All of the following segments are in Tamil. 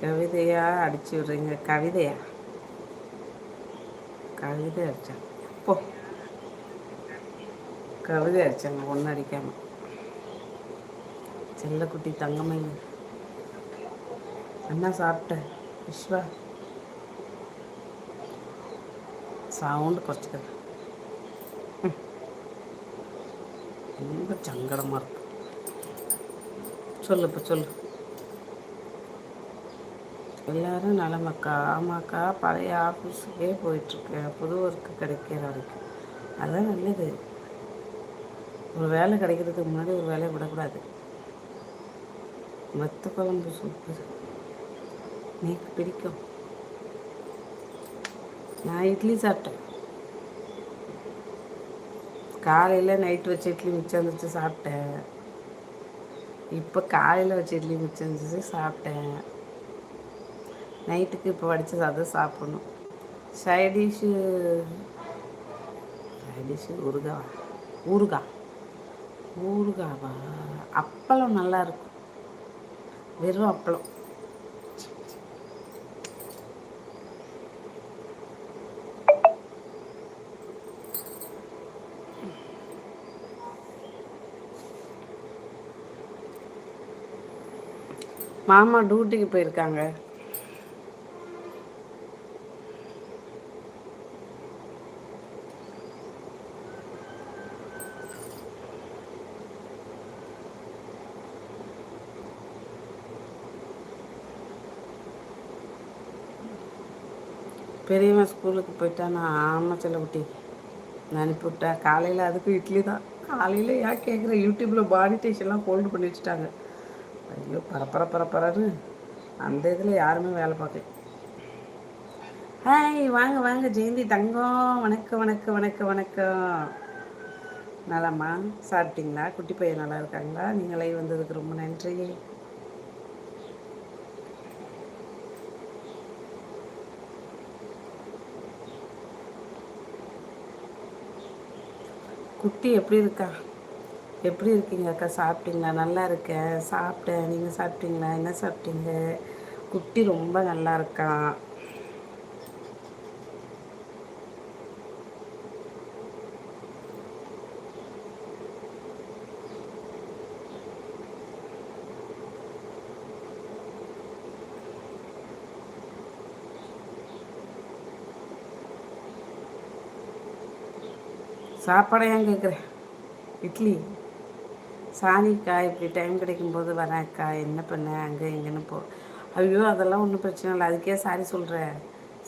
கவிதையா அடிச்சு விடுறீங்க? கவிதையா? கவிதை அடிச்சாங்க போ. கவிதை அடிச்சாங்க ஒன்று அடிக்காமல். செல்லக்குட்டி தங்கமணி என்ன சாப்பிட்ட? விஸ்வா சவுண்டு குறைச்சிக்க. ரொம்ப சங்கடமாக இருக்கு. சொல்லு இப்போ சொல்லு. எல்லோரும் நலமக்கா. ஆமாக்கா, பழைய ஆஃபீஸுக்கே போயிட்டுருக்கேன் புது ஒர்க்கு கிடைக்கிற வரைக்கும். அதுதான் நல்லது. ஒரு வேலை கிடைக்கிறதுக்கு முன்னாடி ஒரு வேலையை விடக்கூடாது. வத்த குழம்பு சூப்பர். நீக்கு பிடிக்கும். நான் இட்லி சாப்பிட்டேன் காலையில். நைட்டு வச்ச இட்லி மிச்சம் இருந்துச்சு சாப்பிட்டேன். இப்போ காலையில் வச்ச இட்லி மிச்சம் இருந்துச்சு சாப்பிட்டேன். நைட்டுக்கு இப்போ வடித்த சாதம் சாப்பிடணும். சைடிஷு ஊறுகாவா? ஊறுகாய். ஊறுகாவா? அப்பளம் நல்லாயிருக்கும். வெறும் அப்பளம். மாமா டியூட்டிக்கு போயிருக்காங்க. பெரியவன் ஸ்கூலுக்கு போயிட்டான். நான் ஆமாம் செல்லக்குட்டி நான் அனுப்பிவிட்டேன். காலையில் அதுக்கும் இட்லி தான். காலையில் ஏன் கேட்குற? யூடியூப்பில் பாடி டேஷன்லாம் ஹோல்டு பண்ணி வச்சுட்டாங்க. ஐயோ பரப்பரன்னு அந்த இதில் யாருமே வேலை பார்க்கல. ஹாய், வாங்க வாங்க ஜெயந்தி தங்கம். வணக்கம் வணக்கம் வணக்கம் வணக்கம். நலமா? சாப்பிட்டீங்களா? குட்டி பையன் நல்லா இருக்காங்களா? நீங்களே வந்ததுக்கு ரொம்ப நன்றி. குட்டி எப்படி இருக்கா? எப்படி இருக்கீங்க அக்கா? சாப்பிட்டீங்களா? நல்லா இருக்கேன், சாப்பிட்டேன். நீங்கள் சாப்பிட்டீங்களா? என்ன சாப்பிட்டீங்க? குட்டி ரொம்ப நல்லா இருக்கான். சாப்பாடை ஏன் கேட்குறேன்? இட்லி. சாணிக்கா இப்படி டைம் கிடைக்கும்போது வரேன்க்கா. என்ன பண்ண அங்கே இங்கேன்னு போ. ஐயோ அதெல்லாம் ஒன்றும் பிரச்சனை இல்லை. அதுக்கே சாரி சொல்கிறேன்.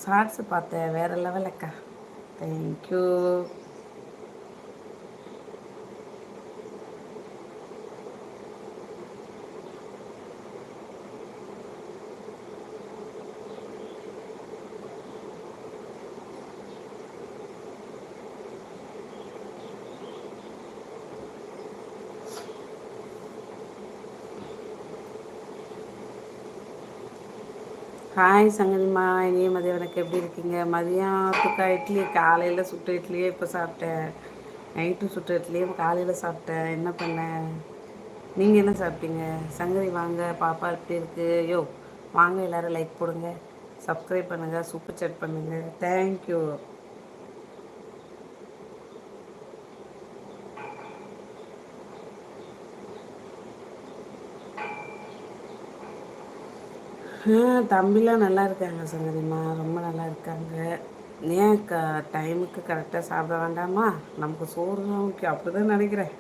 ஷார்ட்ஸு பார்த்தேன், வேறு லெவல் அக்கா. தேங்க்யூ. ஹாய் சங்கதிமா, இனிய மதியம் எனக்கு எப்படி இருக்கீங்க? மதியானத்துக்கா இட்லி. காலையில் சுட்ட இட்லியே இப்போ சாப்பிட்டேன். நைட்டு சுட்ட இட்லியே காலையில் சாப்பிட்டேன். என்ன பண்ணேன்? நீங்கள் என்ன சாப்பிட்டீங்க? சங்கதி வாங்க. பாப்பா எப்படி இருக்குது? யோ வாங்க, எல்லோரும் லைக் போடுங்க, சப்ஸ்கிரைப் பண்ணுங்கள், சூப்பர் சேட் பண்ணுங்கள். தேங்க்யூ. தம்பிலாம் நல்லா இருக்காங்க சங்கதிம்மா, ரொம்ப நல்லா இருக்காங்க. ஏன் டைமுக்கு கரெக்டாக சாப்பிட வேண்டாமா? நமக்கு சோறு தான் முக்கியம், அப்படி தான் நினைக்கிறேன்.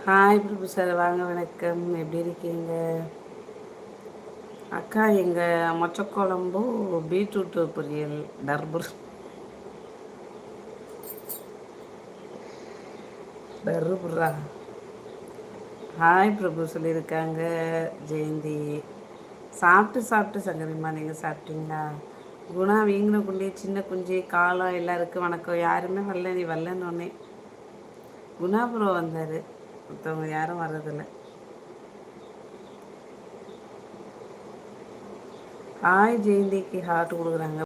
ஹாய் பிரபு சார், வாங்க வணக்கம். எப்படி இருக்கீங்க அக்கா? எங்கள் மொச்சக்குழம்பு பீட்ரூட்டு பொரியல் தர்பூர் தர்புரா. ஹாய் பிரபு சொல்லியிருக்காங்க. ஜெயந்தி சாப்பிட்டு சங்கரிம்மா, நீங்கள் சாப்பிட்டீங்களா? குணா வீங்கின குண்டி, சின்ன குஞ்சு, காலம் எல்லாருக்கும் வணக்கம். யாருமே வரல, நீ வரலன்னு ஒன்னே. குணாபுரம் வந்தார், மற்றவங்க யாரும் வர்றதில்லை. ஹாய் ஜெயந்திக்கு ஹார்ட் கொடுக்குறாங்க.